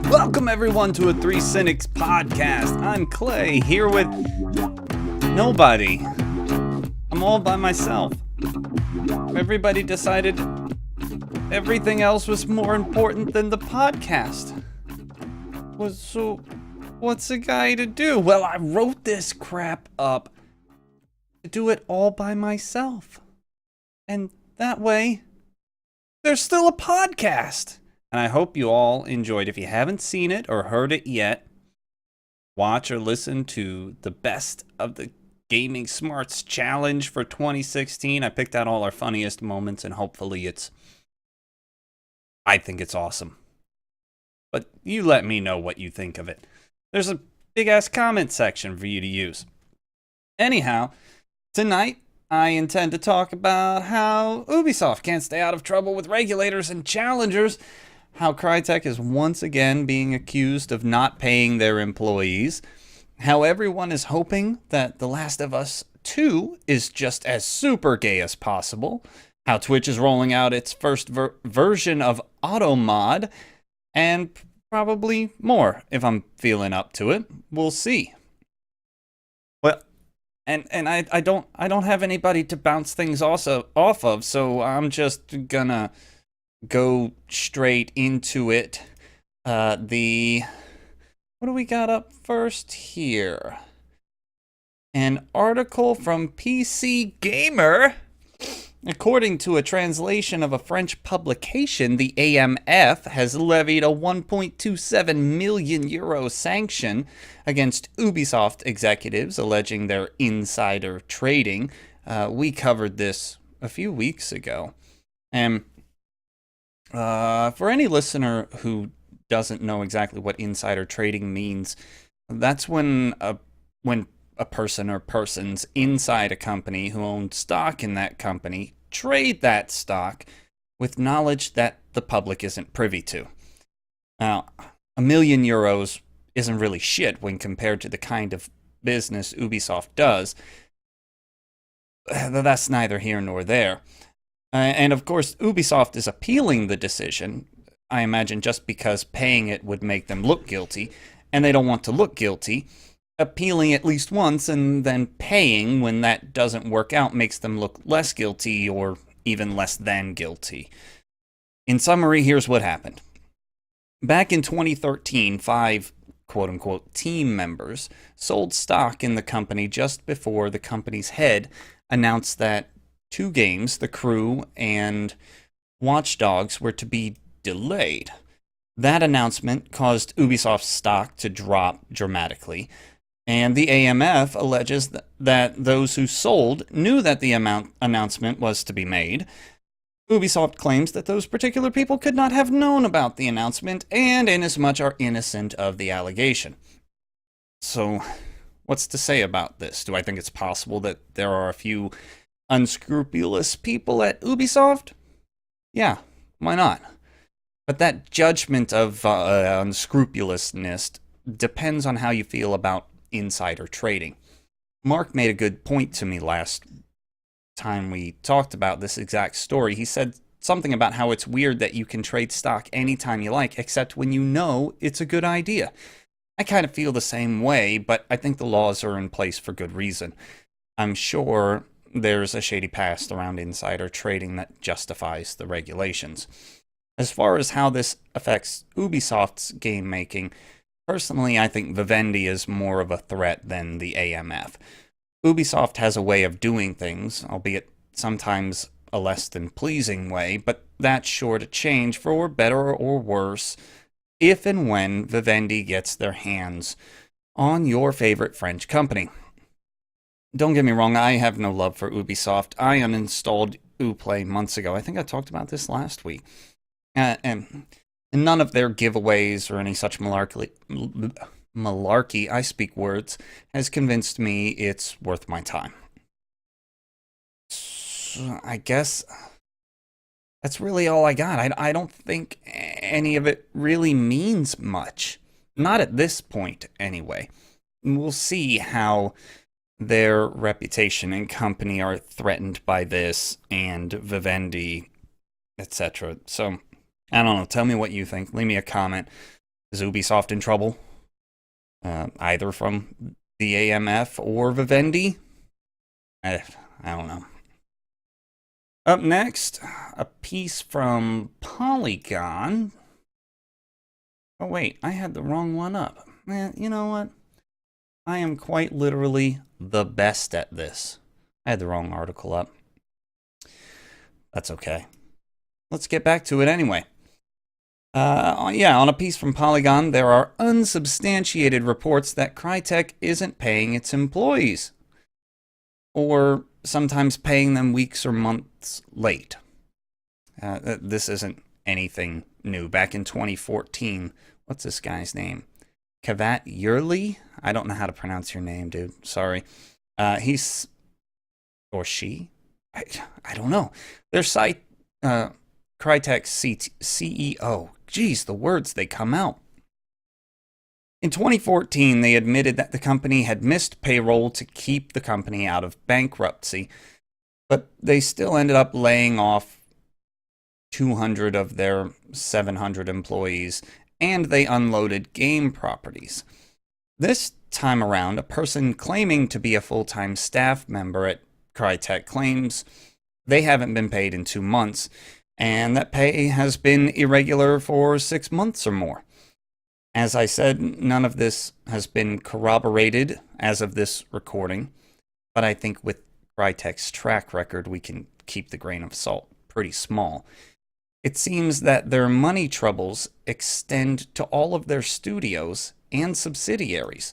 Welcome everyone to a Three Cynics podcast. I'm Clay, here with nobody. I'm all by myself. Everybody decided everything else was more important than the podcast. So, what's a guy to do? Well, I wrote this crap up to do it all by myself. And that way, there's still a podcast. And I hope you all enjoyed. If you haven't seen it or heard it yet, watch or listen to the Best of the Gaming Smarts Challenge for 2016. I picked out all our funniest moments, and hopefully I think it's awesome. But you let me know what you think of it. There's a big-ass comment section for you to use. Anyhow, tonight, I intend to talk about how Ubisoft can't stay out of trouble with regulators and challengers, how Crytek is once again being accused of not paying their employees, how everyone is hoping that The Last of Us 2 is just as super gay as possible, how Twitch is rolling out its first version of AutoMod, and probably more if I'm feeling up to it. We'll see. Well, and I don't have anybody to bounce things off of, so I'm just gonna go straight into it. What do we got up first here? An article from PC Gamer. According to a translation of a French publication, the AMF has levied a 1.27 million euro sanction against Ubisoft executives alleging their insider trading. We covered this a few weeks ago. And for any listener who doesn't know exactly what insider trading means, that's when a person or persons inside a company who own stock in that company trade that stock with knowledge that the public isn't privy to. Now, €1 million isn't really shit when compared to the kind of business Ubisoft does. That's neither here nor there. And of course, Ubisoft is appealing the decision, I imagine just because paying it would make them look guilty, and they don't want to look guilty. Appealing at least once and then paying when that doesn't work out makes them look less guilty or even less than guilty. In summary, here's what happened. Back in 2013, 5 quote-unquote team members sold stock in the company just before the company's head announced that 2 games, The Crew and Watch Dogs, were to be delayed. That announcement caused Ubisoft's stock to drop dramatically, and the AMF alleges that those who sold knew that the announcement was to be made. Ubisoft claims that those particular people could not have known about the announcement, and inasmuch are innocent of the allegation. So, what's to say about this? Do I think it's possible that there are a few unscrupulous people at Ubisoft? Yeah, why not? But that judgment of unscrupulousness depends on how you feel about insider trading. Mark made a good point to me last time we talked about this exact story. He said something about how it's weird that you can trade stock anytime you like, except when you know it's a good idea. I kind of feel the same way, but I think the laws are in place for good reason. I'm sure there's a shady past around insider trading that justifies the regulations. As far as how this affects Ubisoft's game making, personally, I think Vivendi is more of a threat than the AMF. Ubisoft has a way of doing things, albeit sometimes a less than pleasing way, but that's sure to change for better or worse if and when Vivendi gets their hands on your favorite French company. Don't get me wrong, I have no love for Ubisoft. I uninstalled Uplay months ago. I think I talked about this last week. And none of their giveaways or any such malarkey, I speak words, has convinced me it's worth my time. So I guess that's really all I got. I don't think any of it really means much. Not at this point, anyway. We'll see how their reputation and company are threatened by this and Vivendi, etc. So, I don't know. Tell me what you think. Leave me a comment. Is Ubisoft in trouble? Either from the AMF or Vivendi? I don't know. Up next, a piece from Polygon. Oh, wait, I had the wrong one up. You know what? I am quite literally the best at this. I had the wrong article up. That's okay. Let's get back to it anyway. On a piece from Polygon, there are unsubstantiated reports that Crytek isn't paying its employees, or sometimes paying them weeks or months late. This isn't anything new. Back in 2014, what's this guy's name? Kavat Yurli? I don't know how to pronounce your name, dude. Sorry. He's... or she? I don't know. Their site... Crytek's CEO. Geez, the words they come out. In 2014, they admitted that the company had missed payroll to keep the company out of bankruptcy, but they still ended up laying off 200 of their 700 employees, and they unloaded game properties. This time around, a person claiming to be a full-time staff member at Crytek claims they haven't been paid in 2 months, and that pay has been irregular for 6 months or more. As I said, none of this has been corroborated as of this recording, but I think with Crytek's track record, we can keep the grain of salt pretty small. It seems that their money troubles extend to all of their studios and subsidiaries,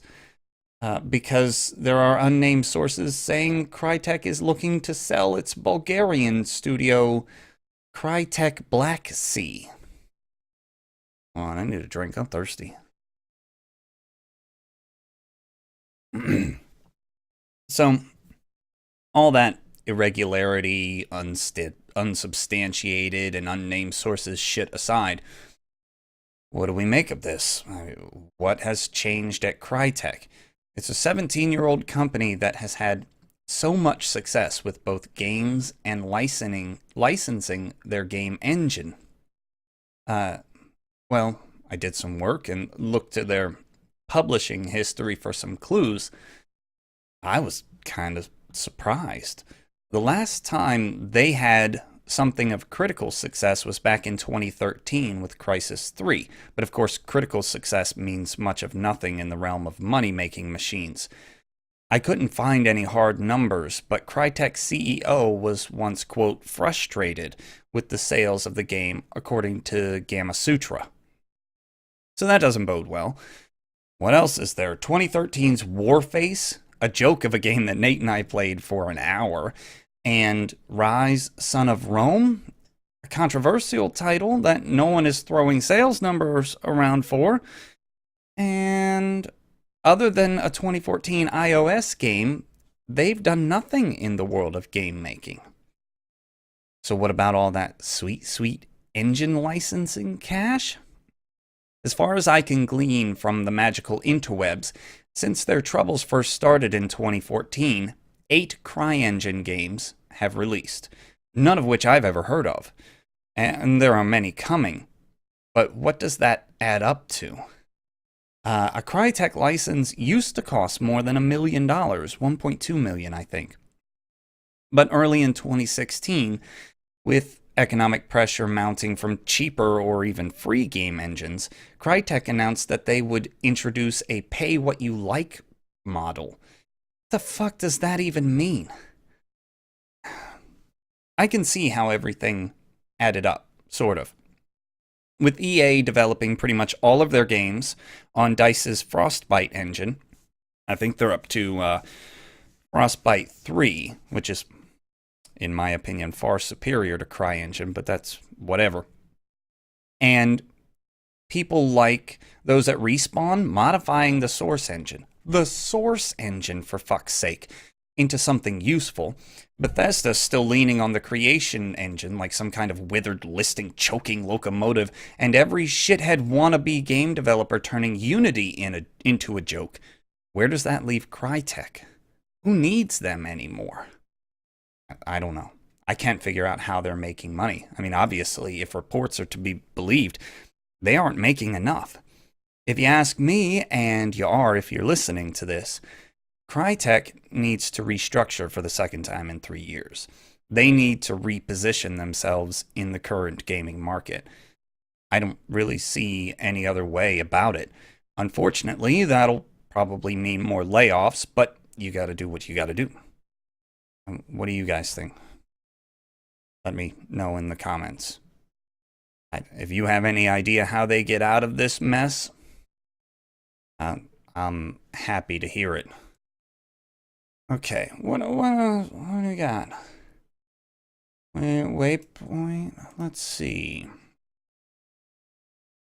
because there are unnamed sources saying Crytek is looking to sell its Bulgarian studio, Crytek Black Sea. Hold on, I need a drink. I'm thirsty. So, all that irregularity, unsubstantiated, and unnamed sources shit aside, what do we make of this? What has changed at Crytek? It's a 17-year-old company that has had so much success with both games and licensing their game engine. Well, I did some work and looked at their publishing history for some clues. I was kind of surprised. The last time they had something of critical success was back in 2013 with Crysis 3. But of course, critical success means much of nothing in the realm of money-making machines. I couldn't find any hard numbers, but Crytek's CEO was once, quote, frustrated with the sales of the game, according to Gamasutra. So that doesn't bode well. What else is there? 2013's Warface, a joke of a game that Nate and I played for an hour, and Rise, Son of Rome, a controversial title that no one is throwing sales numbers around for, and other than a 2014 iOS game, they've done nothing in the world of game making. So what about all that sweet, sweet engine licensing cash? As far as I can glean from the magical interwebs, since their troubles first started in 2014, 8 CryEngine games have released, none of which I've ever heard of. And there are many coming. But what does that add up to? A Crytek license used to cost more than $1 million, $1.2 million, I think. But early in 2016, with economic pressure mounting from cheaper or even free game engines, Crytek announced that they would introduce a pay-what-you-like model. What the fuck does that even mean? I can see how everything added up, sort of. With EA developing pretty much all of their games on DICE's Frostbite engine, I think they're up to Frostbite 3, which is, in my opinion, far superior to CryEngine, but that's whatever. And people like those at Respawn modifying the Source engine, for fuck's sake, into something useful. Bethesda's still leaning on the Creation engine like some kind of withered, listing, choking locomotive, and every shithead wannabe game developer turning Unity into a joke. Where does that leave Crytek? Who needs them anymore? I don't know. I can't figure out how they're making money. I mean, obviously, if reports are to be believed, they aren't making enough. If you ask me, and you are if you're listening to this, Crytek needs to restructure for the second time in 3 years. They need to reposition themselves in the current gaming market. I don't really see any other way about it. Unfortunately, that'll probably mean more layoffs, but you gotta do what you gotta do. What do you guys think? Let me know in the comments. If you have any idea how they get out of this mess, I'm happy to hear it. Okay, what do we got? Waypoint, let's see.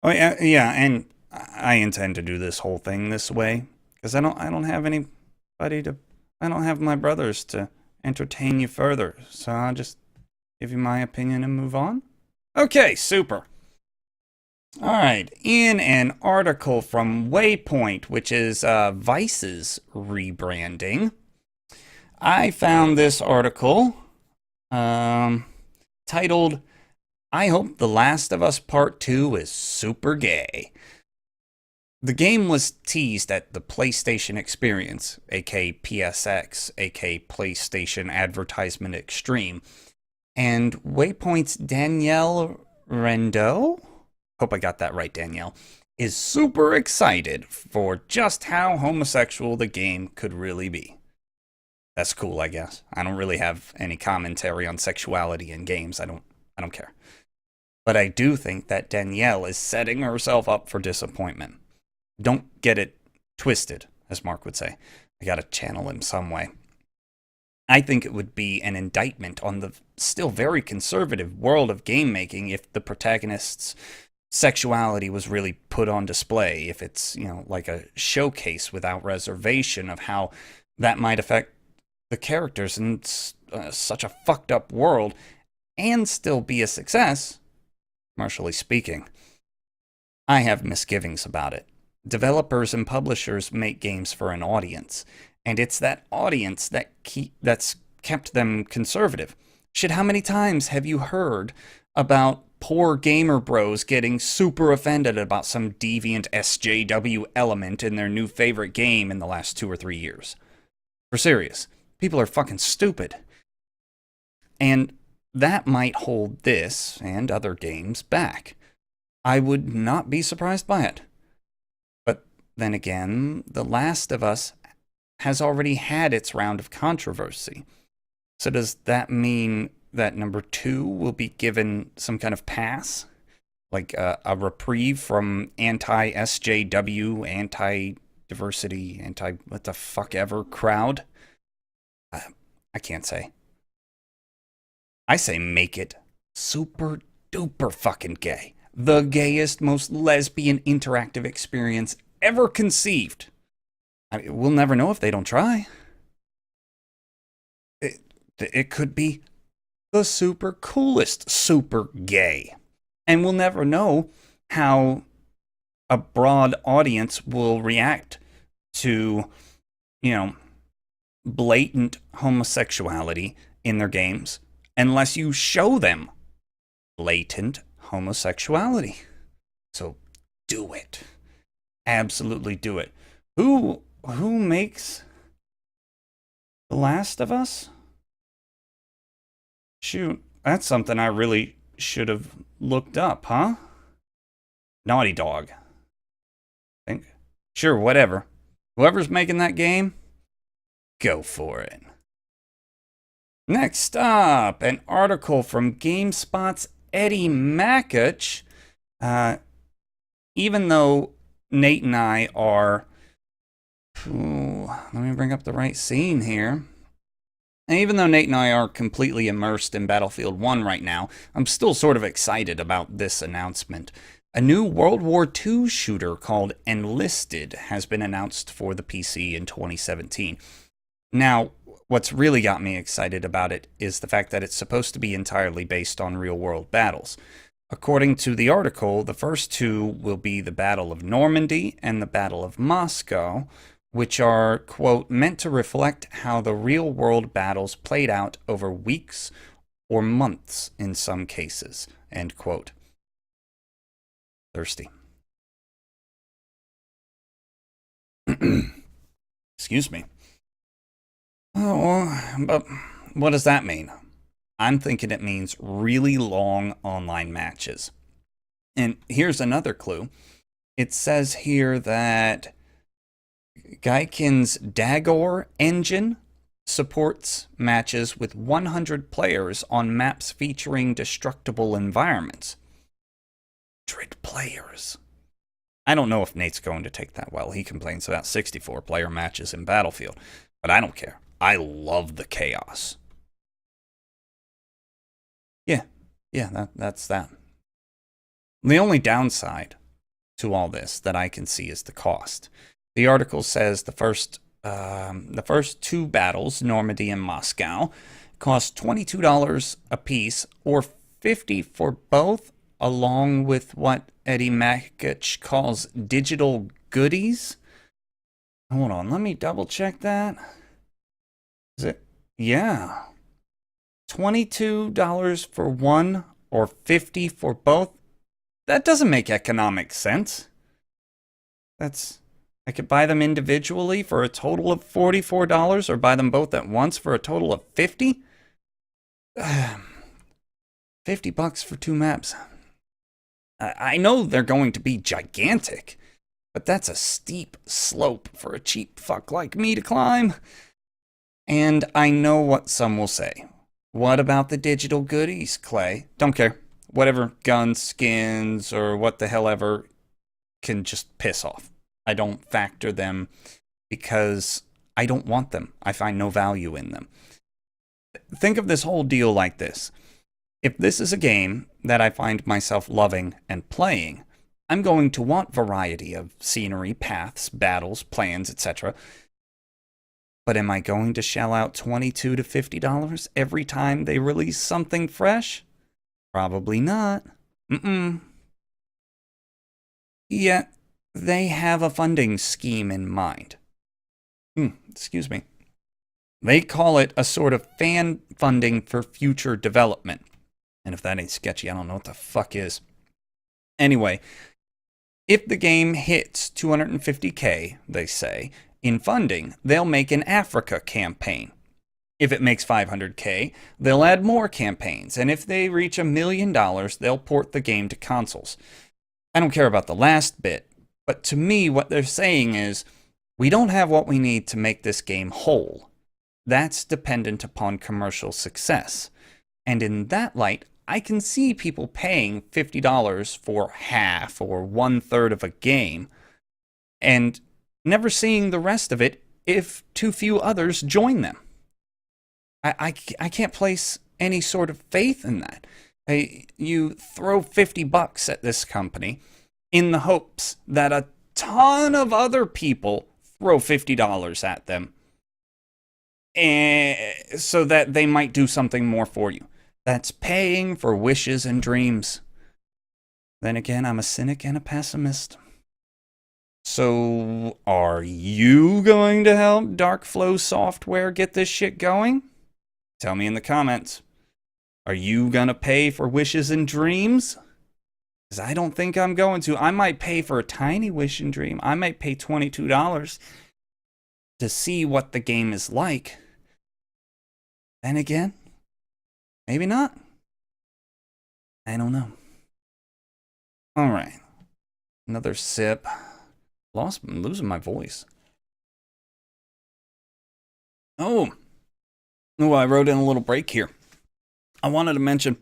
Oh yeah, and I intend to do this whole thing this way because I don't have anybody to. I don't have my brothers to entertain you further, so I'll just give you my opinion and move on. Okay, super. All right, in an article from Waypoint, which is Vice's rebranding, I found this article titled, "I hope The Last of Us Part 2 is super gay." The game was teased at the PlayStation Experience, aka PSX, aka PlayStation Advertisement Extreme, and Waypoint's Danielle Rendo, hope I got that right, Danielle, is super excited for just how homosexual the game could really be. That's cool, I guess. I don't really have any commentary on sexuality in games. I don't care. But I do think that Danielle is setting herself up for disappointment. Don't get it twisted, as Mark would say. I gotta channel him some way. I think it would be an indictment on the still very conservative world of game making if the protagonist's sexuality was really put on display, if it's, like a showcase without reservation of how that might affect the characters in such a fucked up world and still be a success, commercially speaking. I have misgivings about it. Developers and publishers make games for an audience, and it's that audience that's kept them conservative. Shit, how many times have you heard about poor gamer bros getting super offended about some deviant SJW element in their new favorite game in the last 2 or 3 years? For serious. People are fucking stupid. And that might hold this and other games back. I would not be surprised by it. But then again, The Last of Us has already had its round of controversy. So does that mean that number 2 will be given some kind of pass? Like a reprieve from anti-SJW, anti-diversity, anti-what the fuck ever crowd? I can't say. I say make it super duper fucking gay. The gayest, most lesbian interactive experience ever conceived. We'll never know if they don't try. It could be the super coolest super gay. And we'll never know how a broad audience will react to, blatant homosexuality in their games unless you show them blatant homosexuality. So do it. Absolutely do it. Who makes The Last of Us? Shoot, that's something I really should have looked up, huh? Naughty Dog. I think. Sure, whatever. Whoever's making that game, go for it. Next up, an article from GameSpot's Eddie Makuch. Even though Nate and I are... let me bring up the right scene here. And even though Nate and I are completely immersed in Battlefield 1 right now, I'm still sort of excited about this announcement. A new World War II shooter called Enlisted has been announced for the PC in 2017. Now, what's really got me excited about it is the fact that it's supposed to be entirely based on real-world battles. According to the article, the first two will be the Battle of Normandy and the Battle of Moscow, which are, quote, meant to reflect how the real world battles played out over weeks or months in some cases, end quote. Thirsty. Excuse me. Oh, but what does that mean? I'm thinking it means really long online matches. And here's another clue. It says here that Gaikin's Dagor engine supports matches with 100 players on maps featuring destructible environments. 100 players. I don't know if Nate's going to take that well. He complains about 64-player matches in Battlefield, but I don't care. I love the chaos. Yeah, that's that. The only downside to all this that I can see is the cost. The article says the first two battles, Normandy and Moscow, cost $22 a piece or $50 for both, along with what Eddie Makic calls digital goodies. Hold on, let me double check that. Is it? Yeah. $22 for one or $50 for both. That doesn't make economic sense. I could buy them individually for a total of $44 or buy them both at once for a total of $50. $50 for two maps. I know they're going to be gigantic, but that's a steep slope for a cheap fuck like me to climb. And I know what some will say. What about the digital goodies, Clay? Don't care. Whatever, guns, skins, or what the hell ever can just piss off. I don't factor them because I don't want them. I find no value in them. Think of this whole deal like this. If this is a game that I find myself loving and playing, I'm going to want variety of scenery, paths, battles, plans, etc. But am I going to shell out $22 to $50 every time they release something fresh? Probably not. Yet, they have a funding scheme in mind. Excuse me. They call it a sort of fan funding for future development. And if that ain't sketchy, I don't know what the fuck is. Anyway, if the game hits 250K, they say, in funding, they'll make an Africa campaign. If it makes 500K, they'll add more campaigns. And if they reach $1 million, they'll port the game to consoles. I don't care about the last bit, but to me, what they're saying is, we don't have what we need to make this game whole. That's dependent upon commercial success. And in that light, I can see people paying $50 for half or 1/3 of a game and never seeing the rest of it if too few others join them. I can't place any sort of faith in that. You throw $50 at this company in the hopes that a ton of other people throw $50 at them so that they might do something more for you. That's paying for wishes and dreams. Then again, I'm a cynic and a pessimist. So, are you going to help Darkflow Software get this shit going? Tell me in the comments. Are you gonna pay for wishes and dreams? Because I don't think I'm going to. I might pay for a tiny wish and dream. I might pay $22 to see what the game is like. Then again, maybe not. I don't know. Alright. Another sip. I'm losing my voice. Oh, I wrote in a little break here. I wanted to mention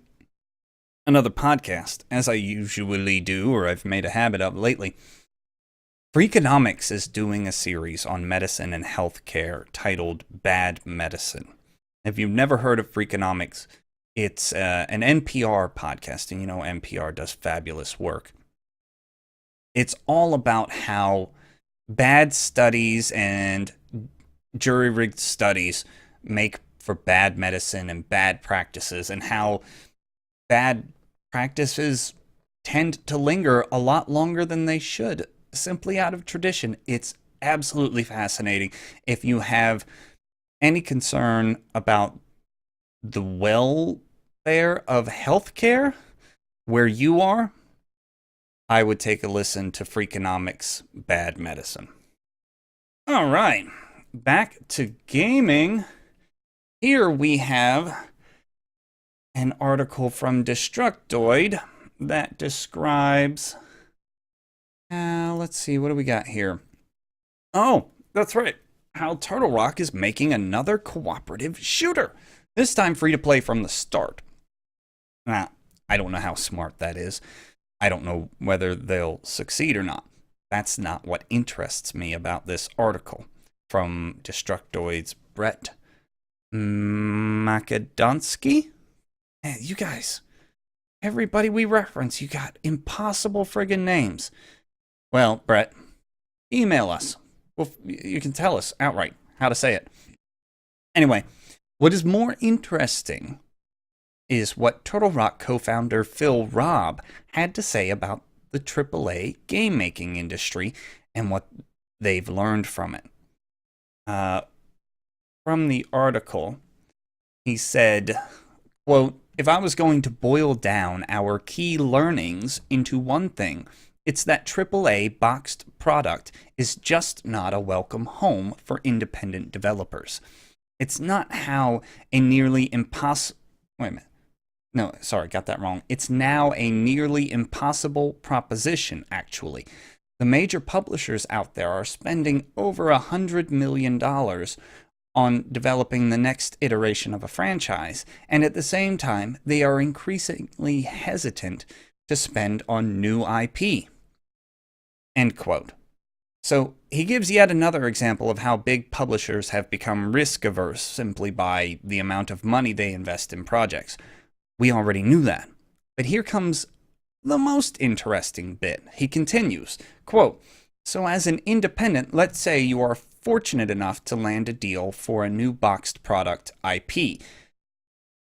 another podcast, as I usually do, or I've made a habit of lately. Freakonomics is doing a series on medicine and healthcare titled Bad Medicine. If you've never heard of Freakonomics, it's an NPR podcast, and you know NPR does fabulous work. It's all about how bad studies and jury-rigged studies make for bad medicine and bad practices, and how bad practices tend to linger a lot longer than they should, simply out of tradition. It's absolutely fascinating. If you have any concern about the welfare of healthcare where you are, I would take a listen to Freakonomics Bad Medicine. All right, back to gaming. Here we have an article from Destructoid that describes. Let's see, what do we got here? Oh, that's right. How Turtle Rock is making another cooperative shooter. This time free to play from the start. Now, I don't know how smart that is. I don't know whether they'll succeed or not. That's not what interests me about this article from Destructoid's Brett Makedonsky. Man, you guys, everybody we reference, you got impossible friggin' names. Well, Brett, email us. Well, you can tell us outright how to say it. Anyway, what is more interesting is what Turtle Rock co-founder Phil Robb had to say about the AAA game-making industry and what they've learned from it. From the article, he said, quote, "If I was going to boil down our key learnings into one thing, it's that AAA boxed product is just not a welcome home for independent developers. It's not how a nearly impossible... Wait a minute. No, sorry, got that wrong. It's now a nearly impossible proposition, actually. The major publishers out there are spending over $100 million on developing the next iteration of a franchise, and at the same time, they are increasingly hesitant to spend on new IP." End quote. So he gives yet another example of how big publishers have become risk-averse simply by the amount of money they invest in projects. We already knew that. But here comes the most interesting bit. He continues, quote, "So as an independent, let's say you are fortunate enough to land a deal for a new boxed product IP.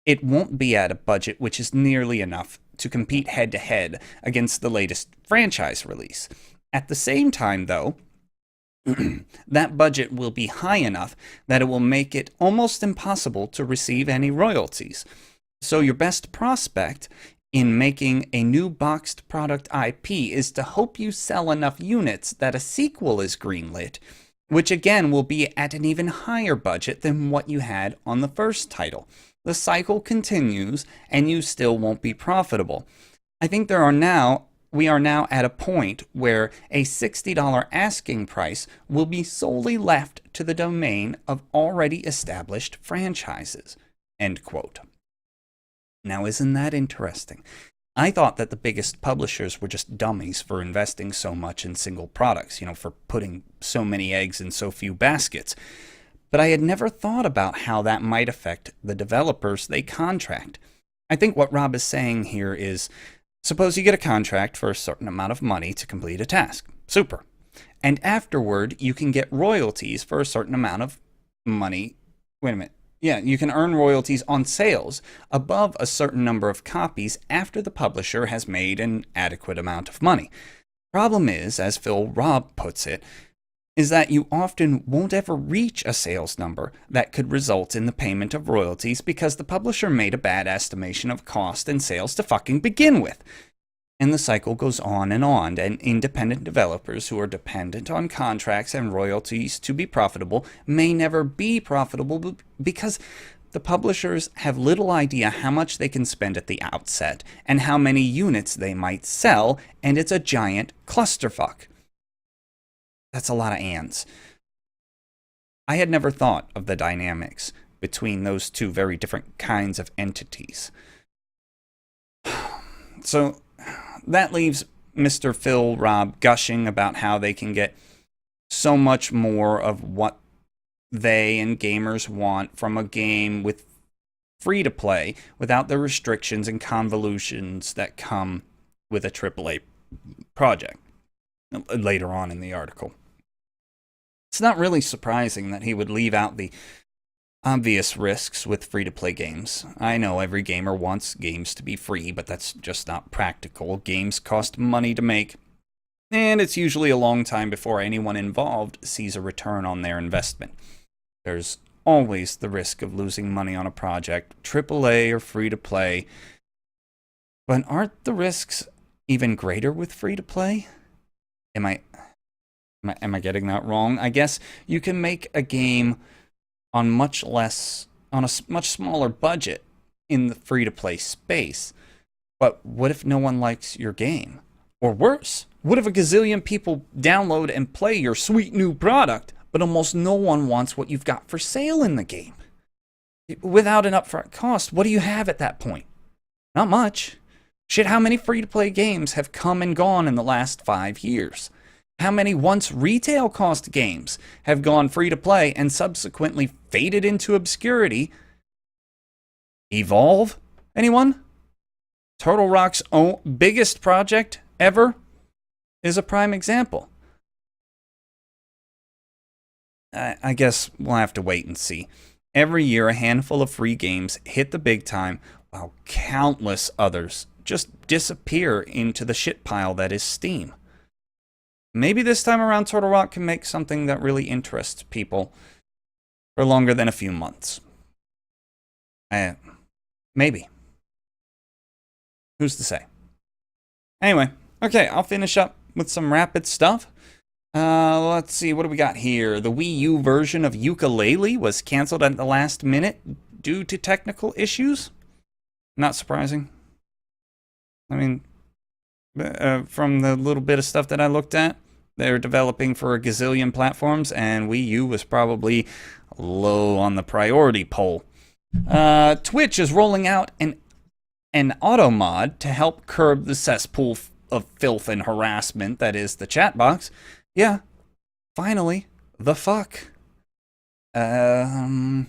It won't be at a budget which is nearly enough to compete head-to-head against the latest franchise release. At the same time, though, that budget will be high enough that it will make it almost impossible to receive any royalties. So your best prospect in making a new boxed product IP is to hope you sell enough units that a sequel is greenlit, which again will be at an even higher budget than what you had on the first title. The cycle continues, and you still won't be profitable. I think we are now at a point where a $60 asking price will be solely left to the domain of already established franchises." End quote. Now, isn't that interesting? I thought that the biggest publishers were just dummies for investing so much in single products, for putting so many eggs in so few baskets. But I had never thought about how that might affect the developers they contract. I think what Rob is saying here is, suppose you get a contract for a certain amount of money to complete a task. Super. And afterward, you can get royalties for a certain amount of money. Wait a minute. Yeah, you can earn royalties on sales above a certain number of copies after the publisher has made an adequate amount of money. Problem is, as Phil Robb puts it, is that you often won't ever reach a sales number that could result in the payment of royalties because the publisher made a bad estimation of cost and sales to fucking begin with. And the cycle goes on, and independent developers who are dependent on contracts and royalties to be profitable may never be profitable because the publishers have little idea how much they can spend at the outset and how many units they might sell, and it's a giant clusterfuck. That's a lot of ands. I had never thought of the dynamics between those two very different kinds of entities. So that leaves Mr. Phil Robb gushing about how they can get so much more of what they and gamers want from a game with free to play without the restrictions and convolutions that come with a AAA project later on in the article. It's not really surprising that he would leave out the obvious risks with free-to-play games. I know every gamer wants games to be free, but that's just not practical. Games cost money to make, and it's usually a long time before anyone involved sees a return on their investment. There's always the risk of losing money on a project, AAA or free-to-play. But aren't the risks even greater with free-to-play? Am I getting that wrong? I guess you can make a game on a much smaller budget in the free-to-play space. But what if no one likes your game? Or worse, what if a gazillion people download and play your sweet new product, but almost no one wants what you've got for sale in the game? Without an upfront cost, what do you have at that point? Not much. Shit, how many free-to-play games have come and gone in the last 5 years? How many once retail cost games have gone free-to-play and subsequently faded into obscurity? Evolve? Anyone? Turtle Rock's biggest project ever is a prime example. I guess we'll have to wait and see. Every year, a handful of free games hit the big time, while countless others just disappear into the shit pile that is Steam. Maybe this time around, Turtle Rock can make something that really interests people for longer than a few months. Maybe. Who's to say? Anyway, okay, I'll finish up with some rapid stuff. Let's see, what do we got here? The Wii U version of Yooka-Laylee was canceled at the last minute due to technical issues. Not surprising. I mean, from the little bit of stuff that I looked at, they're developing for a gazillion platforms, and Wii U was probably low on the priority poll. Twitch is rolling out an auto mod to help curb the cesspool of filth and harassment that is the chat box. Yeah, finally, the fuck. A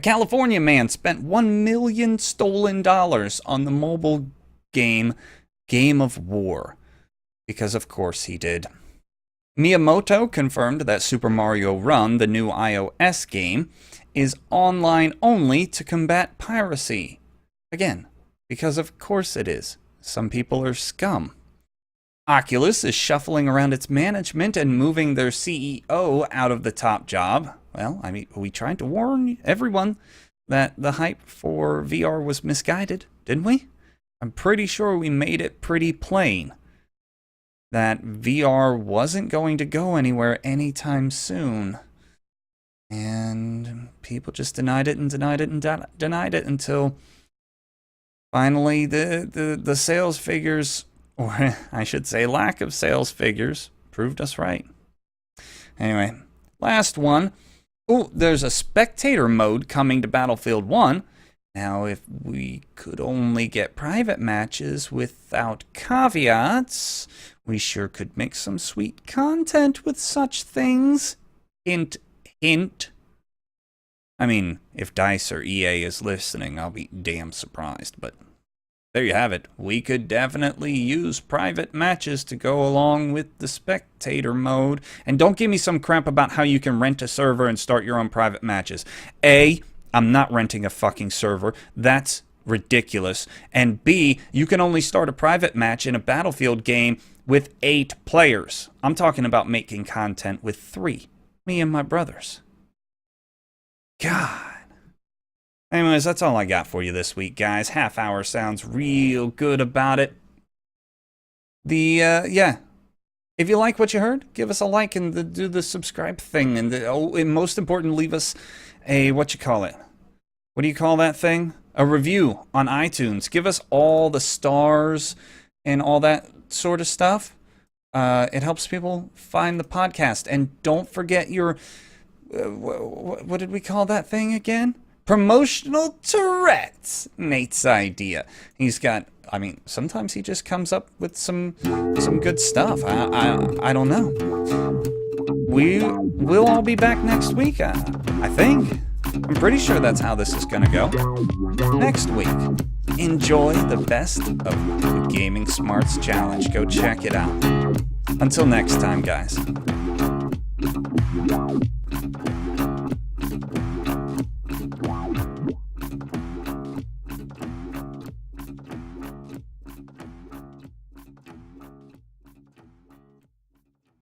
California man spent $1 million stolen on the mobile game Game of War. Because of course he did. Miyamoto confirmed that Super Mario Run, the new iOS game, is online only to combat piracy. Again, because of course it is. Some people are scum. Oculus is shuffling around its management and moving their CEO out of the top job. Well, I mean, we tried to warn everyone that the hype for VR was misguided, didn't we? I'm pretty sure we made it pretty plain that VR wasn't going to go anywhere anytime soon. And people just denied it and denied it and denied it until finally the sales figures, or I should say lack of sales figures, proved us right. Anyway, last one. Oh, there's a spectator mode coming to Battlefield 1. Now, if we could only get private matches without caveats, we sure could make some sweet content with such things. Hint, hint. I mean, if DICE or EA is listening, I'll be damn surprised, but there you have it. We could definitely use private matches to go along with the spectator mode. And don't give me some crap about how you can rent a server and start your own private matches. A, I'm not renting a fucking server. That's ridiculous. And B, you can only start a private match in a Battlefield game with 8 players. I'm talking about making content with 3. Me and my brothers. God. Anyways, that's all I got for you this week, guys. Half hour sounds real good about it. Yeah. If you like what you heard, give us a like and do the subscribe thing. And most important, leave us a, what you call it? What do you call that thing? A review on iTunes. Give us all the stars and all that sort of stuff. It helps people find the podcast. And don't forget your, what did we call that thing again? Promotional Tourette's. Nate's idea. He's got, I mean, sometimes he just comes up with some good stuff. I don't know. We'll all be back next week, I think. I'm pretty sure that's how this is gonna go. Next week, enjoy the best of the Gaming Smarts Challenge. Go check it out. Until next time, guys.